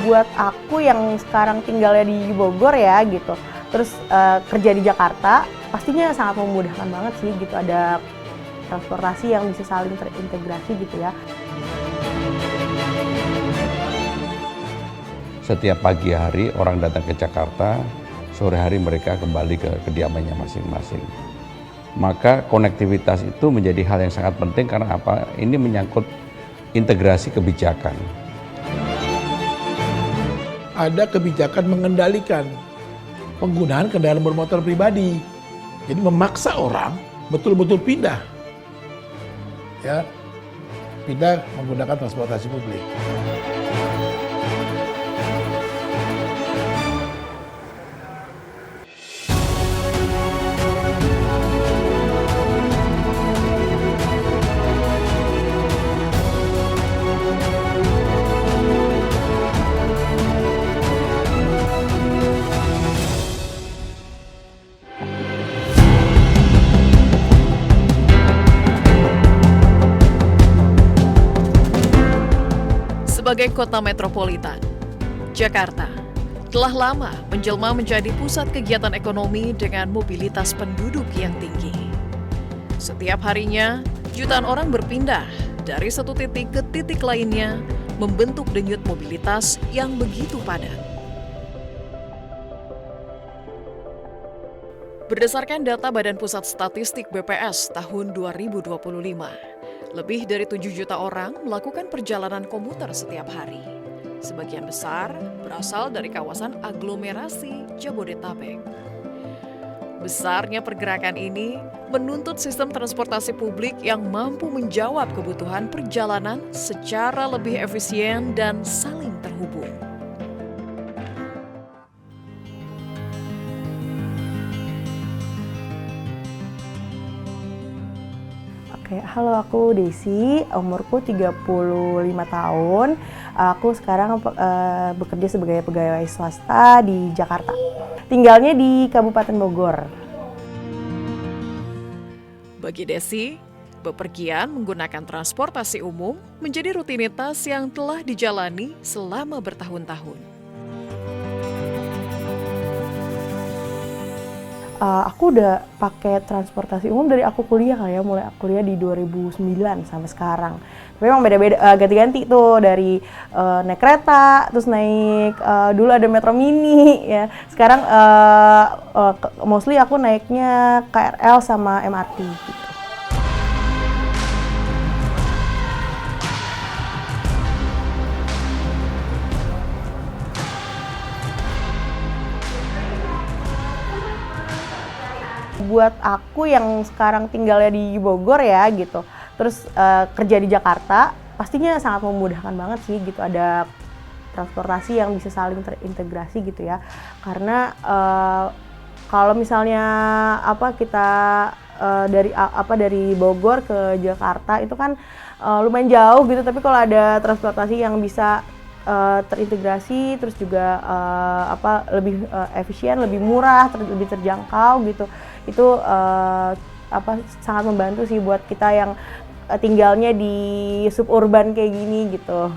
buat aku yang sekarang tinggalnya di Bogor ya gitu, terus kerja di Jakarta, pastinya sangat memudahkan banget sih gitu, ada transportasi yang bisa saling terintegrasi gitu ya. Setiap pagi hari orang datang ke Jakarta, sore hari mereka kembali ke kediamannya masing-masing. Maka konektivitas itu menjadi hal yang sangat penting karena apa? Ini menyangkut integrasi kebijakan. Ada kebijakan mengendalikan penggunaan kendaraan bermotor pribadi. Jadi memaksa orang betul-betul pindah. Ya, pindah menggunakan transportasi publik. Sebagai kota metropolitan, Jakarta telah lama menjelma menjadi pusat kegiatan ekonomi dengan mobilitas penduduk yang tinggi. Setiap harinya, jutaan orang berpindah dari satu titik ke titik lainnya, membentuk denyut mobilitas yang begitu padat. Berdasarkan data Badan Pusat Statistik BPS tahun 2025, lebih dari 7 juta orang melakukan perjalanan komuter setiap hari. Sebagian besar berasal dari kawasan aglomerasi Jabodetabek. Besarnya pergerakan ini menuntut sistem transportasi publik yang mampu menjawab kebutuhan perjalanan secara lebih efisien dan saling terhubung. Oke, halo, aku Desi, umurku 35 tahun. Aku sekarang bekerja sebagai pegawai swasta di Jakarta. Tinggalnya di Kabupaten Bogor. Bagi Desi, bepergian menggunakan transportasi umum menjadi rutinitas yang telah dijalani selama bertahun-tahun. Aku udah pakai transportasi umum dari aku kuliah kali ya, mulai aku kuliah di 2009 sampai sekarang. Tapi memang beda-beda, ganti-ganti tuh, dari naik kereta, terus naik dulu ada Metro Mini ya. Sekarang mostly aku naiknya KRL sama MRT gitu. Buat aku yang sekarang tinggalnya di Bogor ya gitu, terus kerja di Jakarta, pastinya sangat memudahkan banget sih gitu, ada transportasi yang bisa saling terintegrasi gitu ya. Karena kalau misalnya kita dari Bogor ke Jakarta itu kan lumayan jauh gitu, tapi kalau ada transportasi yang bisa terintegrasi, terus juga lebih efisien, lebih murah, lebih terjangkau gitu, itu sangat membantu sih buat kita yang tinggalnya di suburban kayak gini gitu.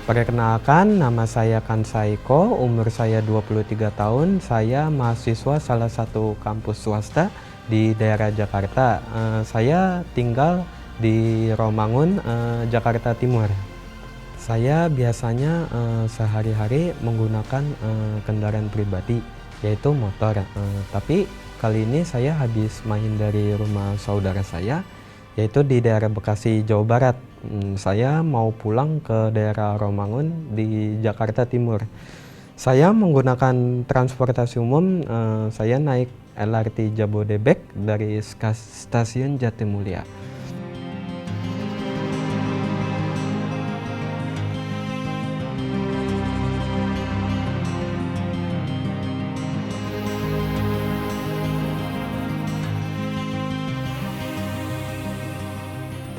Perkenalkan, nama saya Kansaiko, umur saya 23 tahun, saya mahasiswa salah satu kampus swasta di daerah Jakarta. Saya tinggal di Romangun, Jakarta Timur. Saya biasanya sehari-hari menggunakan kendaraan pribadi, yaitu motor. Tapi kali ini saya habis main dari rumah saudara saya, yaitu di daerah Bekasi, Jawa Barat. Saya mau pulang ke daerah Romangun di Jakarta Timur. Saya menggunakan transportasi umum, saya naik LRT Jabodebek dari stasiun Jatimulya.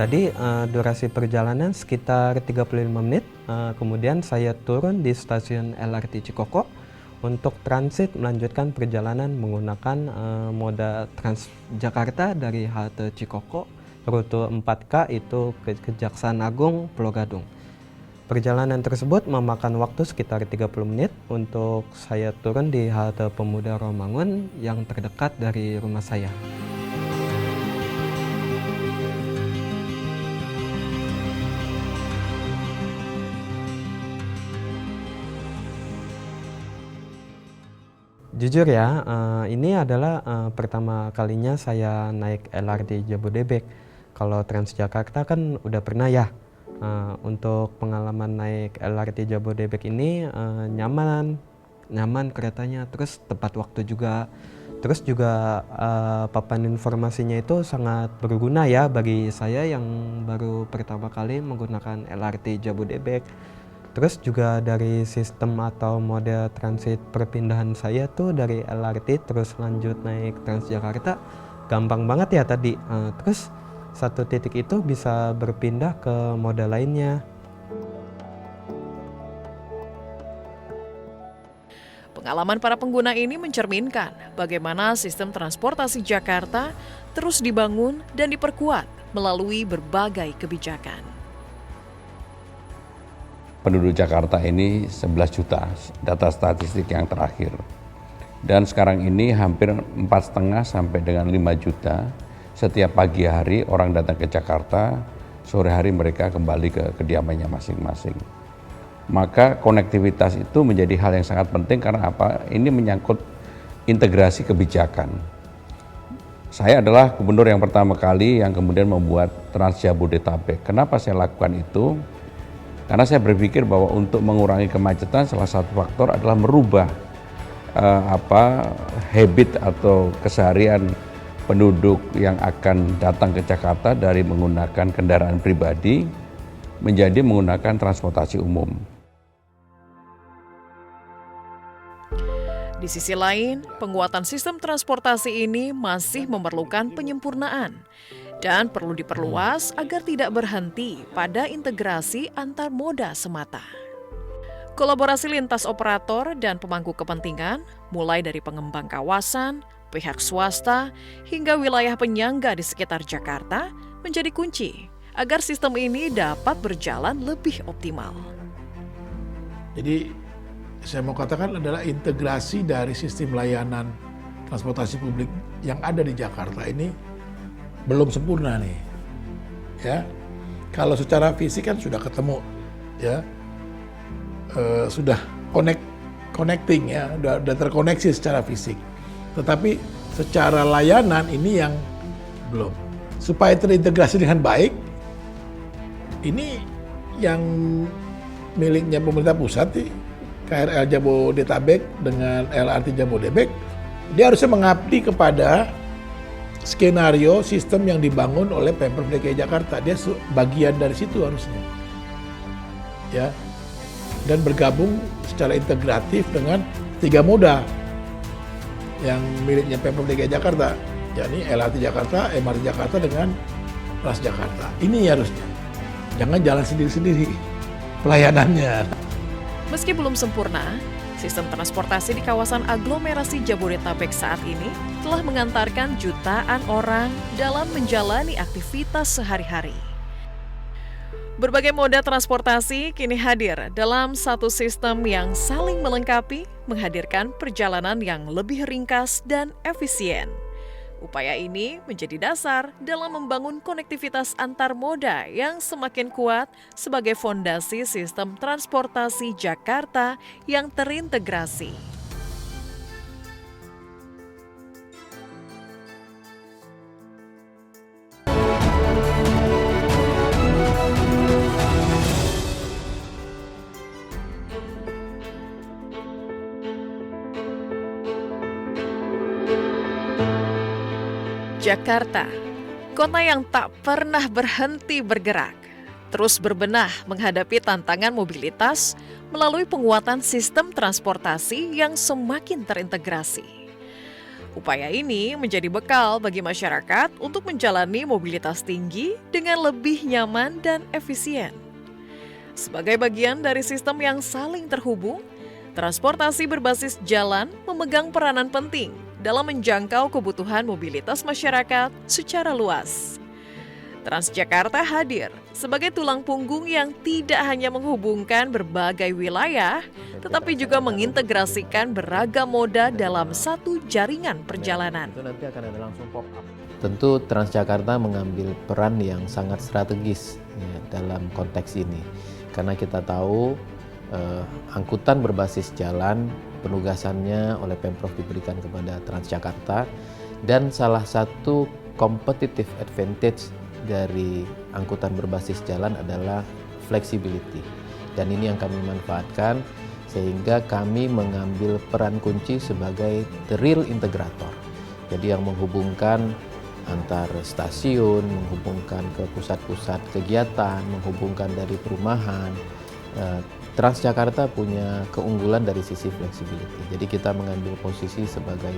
Tadi durasi perjalanan sekitar 35 menit, kemudian saya turun di stasiun LRT Cikoko Untuk transit melanjutkan perjalanan menggunakan moda Transjakarta dari halte Cikoko, rute 4K itu ke Kejaksaan Agung Pulau Gadung. Perjalanan tersebut memakan waktu sekitar 30 menit untuk saya turun di halte Pemuda Romangun yang terdekat dari rumah saya. Jujur ya, ini adalah pertama kalinya saya naik LRT Jabodebek. Kalau Transjakarta kan udah pernah ya. Untuk pengalaman naik LRT Jabodebek ini nyaman keretanya, terus tepat waktu juga. Terus juga papan informasinya itu sangat berguna ya bagi saya yang baru pertama kali menggunakan LRT Jabodebek. Terus juga dari sistem atau mode transit perpindahan saya tuh dari LRT terus lanjut naik Transjakarta gampang banget ya tadi. Terus satu titik itu bisa berpindah ke mode lainnya. Pengalaman para pengguna ini mencerminkan bagaimana sistem transportasi Jakarta terus dibangun dan diperkuat melalui berbagai kebijakan. Penduduk Jakarta ini 11 juta, data statistik yang terakhir. Dan sekarang ini hampir 4,5 sampai dengan 5 juta. Setiap pagi hari orang datang ke Jakarta, sore hari mereka kembali ke kediamannya masing-masing. Maka konektivitas itu menjadi hal yang sangat penting karena apa? Ini menyangkut integrasi kebijakan. Saya adalah gubernur yang pertama kali yang kemudian membuat Trans Jabodetabek. Kenapa saya lakukan itu? Karena saya berpikir bahwa untuk mengurangi kemacetan salah satu faktor adalah merubah habit atau keseharian penduduk yang akan datang ke Jakarta dari menggunakan kendaraan pribadi menjadi menggunakan transportasi umum. Di sisi lain, penguatan sistem transportasi ini masih memerlukan penyempurnaan dan perlu diperluas agar tidak berhenti pada integrasi antar moda semata. Kolaborasi lintas operator dan pemangku kepentingan, mulai dari pengembang kawasan, pihak swasta, hingga wilayah penyangga di sekitar Jakarta, menjadi kunci agar sistem ini dapat berjalan lebih optimal. Jadi saya mau katakan adalah integrasi dari sistem layanan transportasi publik yang ada di Jakarta ini belum sempurna nih, ya. Kalau secara fisik kan sudah ketemu, ya, sudah connecting ya, udah terkoneksi secara fisik. Tetapi secara layanan ini yang belum. Supaya terintegrasi dengan baik, ini yang miliknya pemerintah pusat nih, KRL Jabodetabek dengan LRT Jabodebek, dia harusnya mengabdi kepada skenario sistem yang dibangun oleh Pemprov DKI Jakarta. Dia bagian dari situ harusnya, ya, dan bergabung secara integratif dengan 3 moda yang miliknya Pemprov DKI Jakarta, yakni LRT Jakarta, MRT Jakarta dengan Transjakarta. Ini harusnya, jangan jalan sendiri-sendiri pelayanannya. Meski belum sempurna, sistem transportasi di kawasan aglomerasi Jabodetabek saat ini telah mengantarkan jutaan orang dalam menjalani aktivitas sehari-hari. Berbagai moda transportasi kini hadir dalam satu sistem yang saling melengkapi, menghadirkan perjalanan yang lebih ringkas dan efisien. Upaya ini menjadi dasar dalam membangun konektivitas antar moda yang semakin kuat sebagai fondasi sistem transportasi Jakarta yang terintegrasi. Jakarta, kota yang tak pernah berhenti bergerak, terus berbenah menghadapi tantangan mobilitas melalui penguatan sistem transportasi yang semakin terintegrasi. Upaya ini menjadi bekal bagi masyarakat untuk menjalani mobilitas tinggi dengan lebih nyaman dan efisien. Sebagai bagian dari sistem yang saling terhubung, Transportasi berbasis jalan memegang peranan penting dalam menjangkau kebutuhan mobilitas masyarakat secara luas. Transjakarta hadir sebagai tulang punggung yang tidak hanya menghubungkan berbagai wilayah, tetapi juga mengintegrasikan beragam moda dalam satu jaringan perjalanan. Itu nanti akan ada langsung pop up. Tentu Transjakarta mengambil peran yang sangat strategis ya, dalam konteks ini, karena kita tahu angkutan berbasis jalan penugasannya oleh Pemprov diberikan kepada Transjakarta, dan salah satu competitive advantage dari angkutan berbasis jalan adalah flexibility, dan ini yang kami manfaatkan sehingga kami mengambil peran kunci sebagai the real integrator, jadi yang menghubungkan antar stasiun, menghubungkan ke pusat-pusat kegiatan, menghubungkan dari perumahan. Transjakarta punya keunggulan dari sisi flexibility, jadi kita mengambil posisi sebagai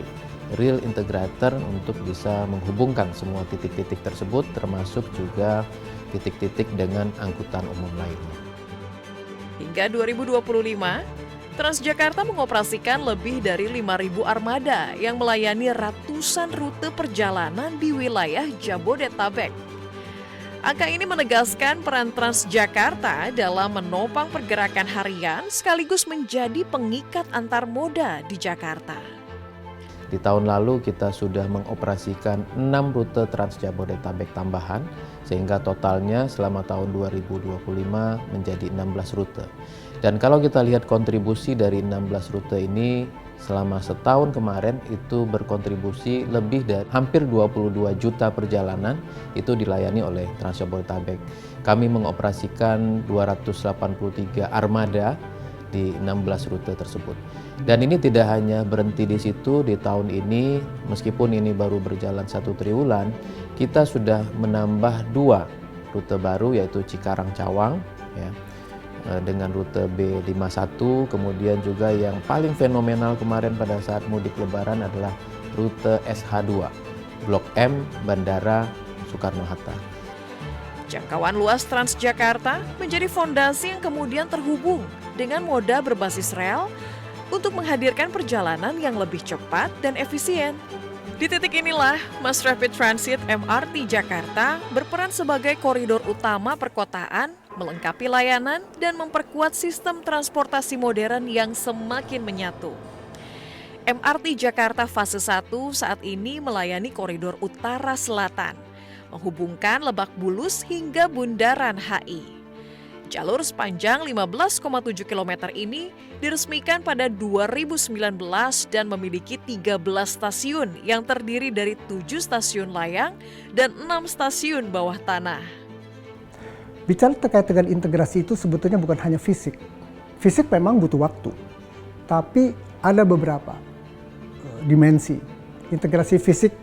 real integrator untuk bisa menghubungkan semua titik-titik tersebut, termasuk juga titik-titik dengan angkutan umum lainnya. Hingga 2025, Transjakarta mengoperasikan lebih dari 5.000 armada yang melayani ratusan rute perjalanan di wilayah Jabodetabek. Angka ini menegaskan peran Transjakarta dalam menopang pergerakan harian sekaligus menjadi pengikat antar moda di Jakarta. Di tahun lalu kita sudah mengoperasikan 6 rute Trans Jabodetabek tambahan, sehingga totalnya selama tahun 2025 menjadi 16 rute. Dan kalau kita lihat kontribusi dari 16 rute ini, selama setahun kemarin itu berkontribusi lebih dari hampir 22 juta perjalanan itu dilayani oleh Trans Jabodetabek. Kami mengoperasikan 283 armada di 16 rute tersebut. Dan ini tidak hanya berhenti di situ. Di tahun ini, meskipun ini baru berjalan 1 triwulan, kita sudah menambah 2 rute baru, yaitu Cikarang-Cawang ya, dengan rute B51, kemudian juga yang paling fenomenal kemarin pada saat mudik lebaran adalah rute SH2, Blok M, Bandara Soekarno-Hatta. Jangkauan luas Transjakarta menjadi fondasi yang kemudian terhubung dengan moda berbasis rel untuk menghadirkan perjalanan yang lebih cepat dan efisien. Di titik inilah, Mass Rapid Transit MRT Jakarta berperan sebagai koridor utama perkotaan, melengkapi layanan dan memperkuat sistem transportasi modern yang semakin menyatu. MRT Jakarta fase 1 saat ini melayani koridor utara-selatan, menghubungkan Lebak Bulus hingga Bundaran HI. Jalur sepanjang 15,7 km ini diresmikan pada 2019 dan memiliki 13 stasiun yang terdiri dari 7 stasiun layang dan 6 stasiun bawah tanah. Bicara terkait dengan integrasi itu sebetulnya bukan hanya fisik. Fisik memang butuh waktu, tapi ada beberapa dimensi. Integrasi fisik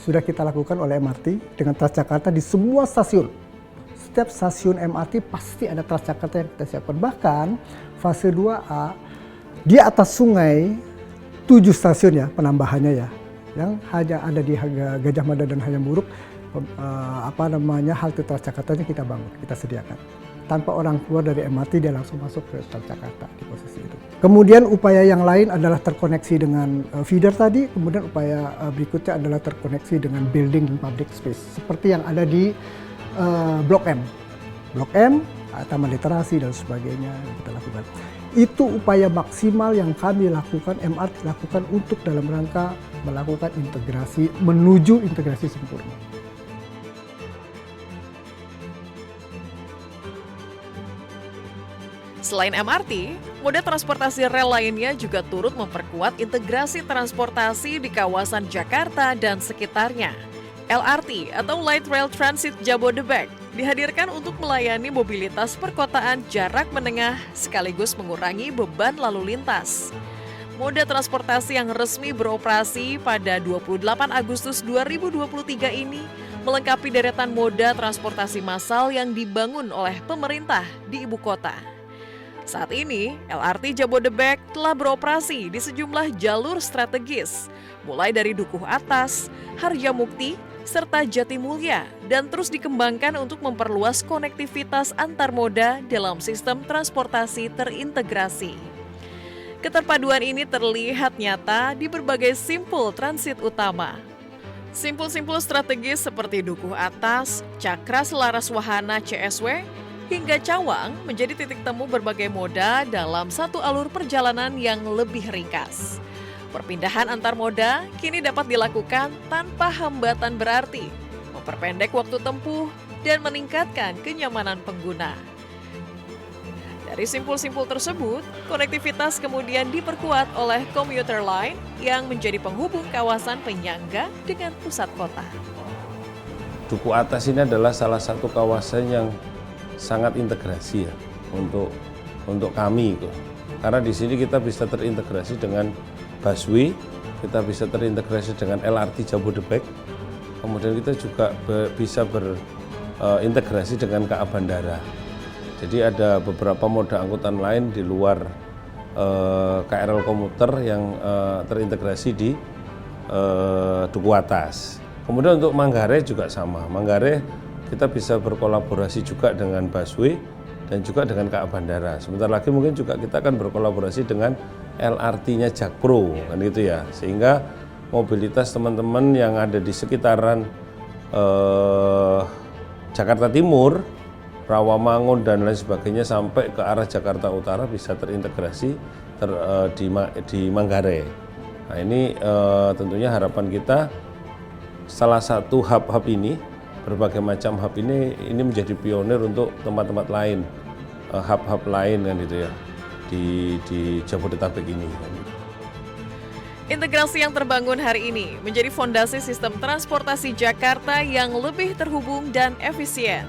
sudah kita lakukan oleh MRT dengan Transjakarta di semua stasiun. Setiap stasiun MRT pasti ada Transjakarta yang kita siapkan. Bahkan fase 2A di atas sungai 7 stasiun ya penambahannya ya, yang hanya ada di Gajah Mada dan Hayam Buruk. Halte Transjakartanya kita bangun, kita sediakan. Tanpa orang keluar dari MRT, dia langsung masuk ke Transjakarta di posisi itu. Kemudian upaya yang lain adalah terkoneksi dengan feeder tadi, kemudian upaya berikutnya adalah terkoneksi dengan building dan public space, seperti yang ada di Blok M. Blok M, Taman Literasi dan sebagainya yang kita lakukan. Itu upaya maksimal yang kami lakukan, MRT lakukan untuk dalam rangka melakukan integrasi, menuju integrasi sempurna. Selain MRT, moda transportasi rel lainnya juga turut memperkuat integrasi transportasi di kawasan Jakarta dan sekitarnya. LRT atau Light Rail Transit Jabodebek dihadirkan untuk melayani mobilitas perkotaan jarak menengah sekaligus mengurangi beban lalu lintas. Moda transportasi yang resmi beroperasi pada 28 Agustus 2023 ini melengkapi deretan moda transportasi massal yang dibangun oleh pemerintah di ibu kota. Saat ini, LRT Jabodebek telah beroperasi di sejumlah jalur strategis, mulai dari Dukuh Atas, Harjamukti, serta Jatimulya, dan terus dikembangkan untuk memperluas konektivitas antar moda dalam sistem transportasi terintegrasi. Keterpaduan ini terlihat nyata di berbagai simpul transit utama. Simpul-simpul strategis seperti Dukuh Atas, Cakra Selaras Wahana CSW, hingga Cawang menjadi titik temu berbagai moda dalam satu alur perjalanan yang lebih ringkas. Perpindahan antar moda kini dapat dilakukan tanpa hambatan berarti, memperpendek waktu tempuh, dan meningkatkan kenyamanan pengguna. Dari simpul-simpul tersebut, konektivitas kemudian diperkuat oleh komuter line yang menjadi penghubung kawasan penyangga dengan pusat kota. Dukuh Atas ini adalah salah satu kawasan yang sangat integrasi ya untuk kami, karena di sini kita bisa terintegrasi dengan busway, kita bisa terintegrasi dengan LRT Jabodebek, kemudian kita juga bisa berintegrasi dengan KA Bandara. Jadi ada beberapa moda angkutan lain di luar KRL komuter yang terintegrasi di Dukuh Atas. Kemudian untuk Manggarai juga sama. Manggarai kita bisa berkolaborasi juga dengan busway dan juga dengan KA Bandara. Sebentar lagi mungkin juga kita akan berkolaborasi dengan LRT-nya Jakpro, kan gitu ya. Sehingga mobilitas teman-teman yang ada di sekitaran Jakarta Timur, Rawamangun dan lain sebagainya sampai ke arah Jakarta Utara bisa terintegrasi di Manggarai. Nah ini tentunya harapan kita salah satu hub-hub ini, berbagai macam hub ini menjadi pionir untuk tempat-tempat lain, hub-hub lain kan gitu ya di Jabodetabek ini. Integrasi yang terbangun hari ini menjadi fondasi sistem transportasi Jakarta yang lebih terhubung dan efisien.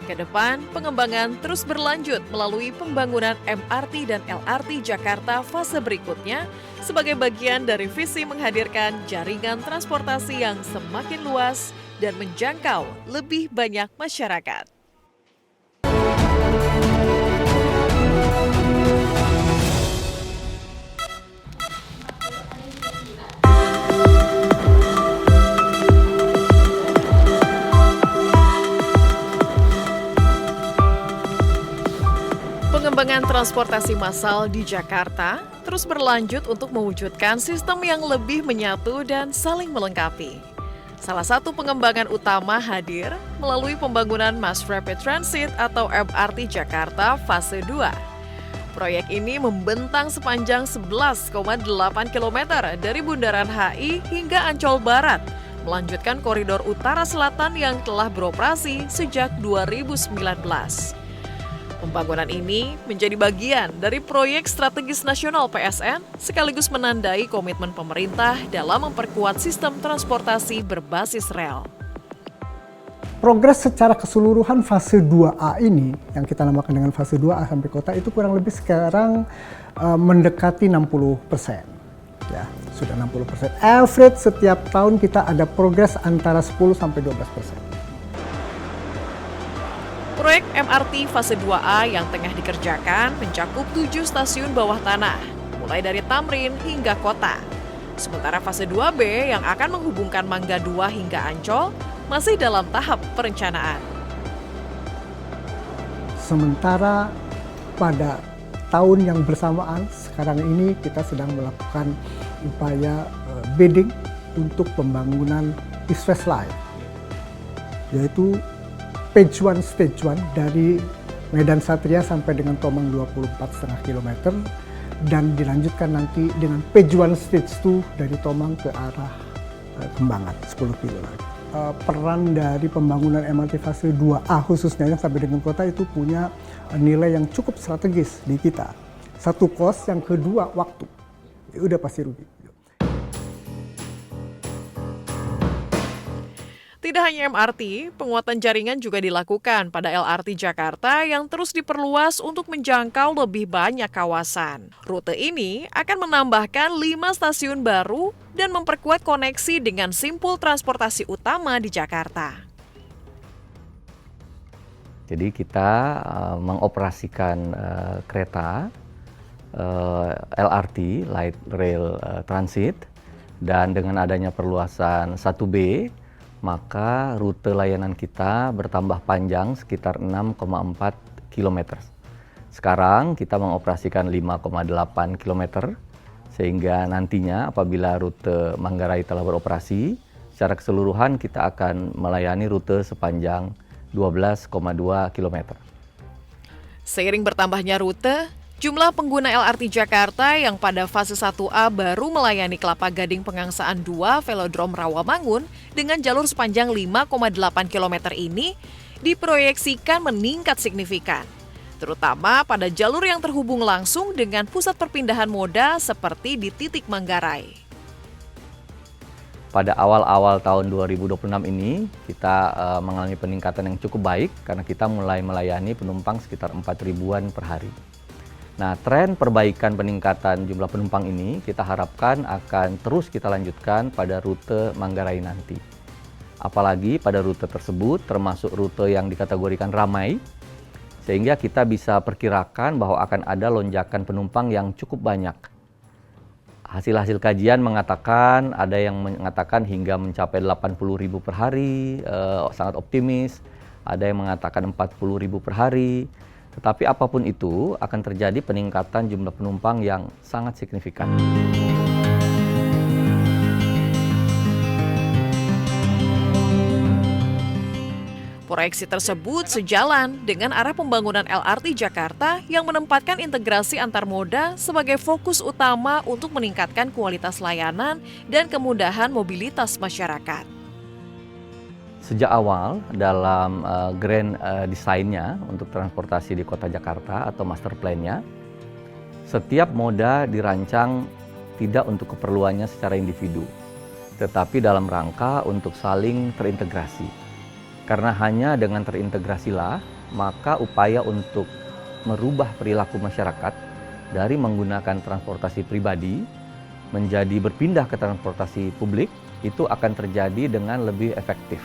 Ke depan, pengembangan terus berlanjut melalui pembangunan MRT dan LRT Jakarta fase berikutnya sebagai bagian dari visi menghadirkan jaringan transportasi yang semakin luas dan menjangkau lebih banyak masyarakat. Pengembangan transportasi massal di Jakarta terus berlanjut untuk mewujudkan sistem yang lebih menyatu dan saling melengkapi. Salah satu pengembangan utama hadir melalui pembangunan Mass Rapid Transit atau MRT Jakarta fase 2. Proyek ini membentang sepanjang 11,8 km dari Bundaran HI hingga Ancol Barat, melanjutkan koridor utara selatan yang telah beroperasi sejak 2019. Pembangunan ini menjadi bagian dari proyek strategis nasional PSN sekaligus menandai komitmen pemerintah dalam memperkuat sistem transportasi berbasis rel. Progres secara keseluruhan fase 2A ini, yang kita namakan dengan fase 2A sampai kota, itu kurang lebih sekarang mendekati 60%. Ya, sudah 60%. Average setiap tahun kita ada progres antara 10 sampai 12%. Proyek MRT fase 2A yang tengah dikerjakan mencakup 7 stasiun bawah tanah, mulai dari Tamrin hingga kota. Sementara fase 2B yang akan menghubungkan Mangga 2 hingga Ancol masih dalam tahap perencanaan. Sementara pada tahun yang bersamaan, sekarang ini kita sedang melakukan upaya bidding untuk pembangunan East West Line, yaitu Page 1 Stage 1 dari Medan Satria sampai dengan Tomang 24,5 km dan dilanjutkan nanti dengan Page 1 Stage 2 dari Tomang ke arah Kembangan 10 km lagi. Peran dari pembangunan MRT fase 2A khususnya yang sampai dengan kota itu punya nilai yang cukup strategis di kita. Satu kos, yang kedua waktu. Ya udah pasti rugi. Tidak hanya MRT, penguatan jaringan juga dilakukan pada LRT Jakarta yang terus diperluas untuk menjangkau lebih banyak kawasan. Rute ini akan menambahkan 5 stasiun baru dan memperkuat koneksi dengan simpul transportasi utama di Jakarta. Jadi kita mengoperasikan kereta LRT, Light Rail Transit, dan dengan adanya perluasan 1B, maka rute layanan kita bertambah panjang sekitar 6,4 km. Sekarang kita mengoperasikan 5,8 km, sehingga nantinya apabila rute Manggarai telah beroperasi, secara keseluruhan kita akan melayani rute sepanjang 12,2 km. Seiring bertambahnya rute, jumlah pengguna LRT Jakarta yang pada fase 1A baru melayani Kelapa Gading Pengangsaan 2 Velodrome Rawamangun dengan jalur sepanjang 5,8 km ini diproyeksikan meningkat signifikan, terutama pada jalur yang terhubung langsung dengan pusat perpindahan moda seperti di titik Manggarai. Pada awal-awal tahun 2026 ini, kita mengalami peningkatan yang cukup baik karena kita mulai melayani penumpang sekitar 4.000-an per hari. Nah, tren perbaikan peningkatan jumlah penumpang ini kita harapkan akan terus kita lanjutkan pada rute Manggarai nanti. Apalagi pada rute tersebut termasuk rute yang dikategorikan ramai, sehingga kita bisa perkirakan bahwa akan ada lonjakan penumpang yang cukup banyak. Hasil-hasil kajian mengatakan, ada yang mengatakan hingga mencapai 80.000 per hari, sangat optimis. Ada yang mengatakan 40.000 per hari. Tetapi apapun itu, akan terjadi peningkatan jumlah penumpang yang sangat signifikan. Proyeksi tersebut sejalan dengan arah pembangunan LRT Jakarta yang menempatkan integrasi antar moda sebagai fokus utama untuk meningkatkan kualitas layanan dan kemudahan mobilitas masyarakat. Sejak awal dalam grand desainnya untuk transportasi di Kota Jakarta atau master plan-nya, setiap moda dirancang tidak untuk keperluannya secara individu, tetapi dalam rangka untuk saling terintegrasi. Karena hanya dengan terintegrasilah, maka upaya untuk merubah perilaku masyarakat dari menggunakan transportasi pribadi menjadi berpindah ke transportasi publik itu akan terjadi dengan lebih efektif.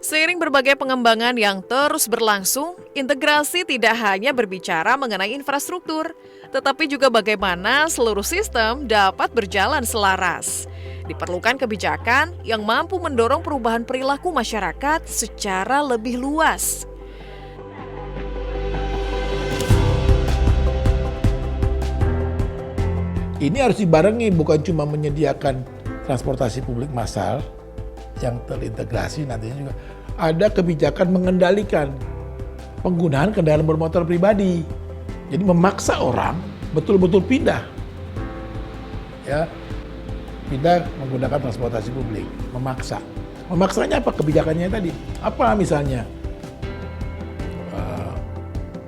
Seiring berbagai pengembangan yang terus berlangsung, integrasi tidak hanya berbicara mengenai infrastruktur, tetapi juga bagaimana seluruh sistem dapat berjalan selaras. Diperlukan kebijakan yang mampu mendorong perubahan perilaku masyarakat secara lebih luas. Ini harus dibarengi, bukan cuma menyediakan transportasi publik massal yang terintegrasi, nantinya juga ada kebijakan mengendalikan penggunaan kendaraan bermotor pribadi. Jadi memaksa orang betul-betul pindah, ya, pindah menggunakan transportasi publik, memaksa. Memaksanya apa? Kebijakannya tadi. Apa misalnya?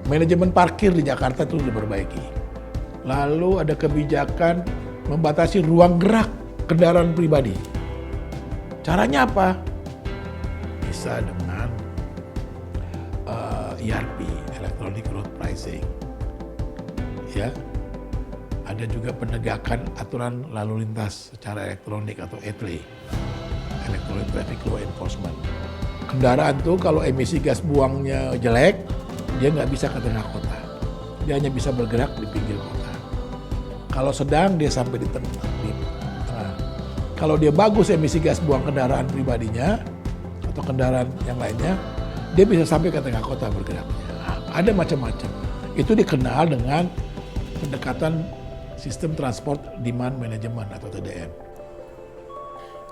Manajemen parkir di Jakarta itu diperbaiki. Lalu ada kebijakan membatasi ruang gerak kendaraan pribadi. Caranya apa? Bisa dengan ERP, Electronic Road Pricing. Ya, ada juga penegakan aturan lalu lintas secara elektronik atau ETLE, Electronic Traffic Law Enforcement. Kendaraan tuh kalau emisi gas buangnya jelek, dia nggak bisa ke tengah kota. Dia hanya bisa bergerak di pinggir kota. Kalau sedang, dia sampai di tengah. Kalau dia bagus emisi gas buang kendaraan pribadinya atau kendaraan yang lainnya, dia bisa sampai ke tengah kota bergeraknya. Ada macam-macam. Itu dikenal dengan pendekatan sistem transport demand management atau TDM.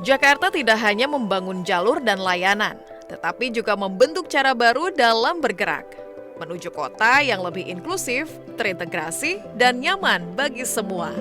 Jakarta tidak hanya membangun jalur dan layanan, tetapi juga membentuk cara baru dalam bergerak, menuju kota yang lebih inklusif, terintegrasi, dan nyaman bagi semua.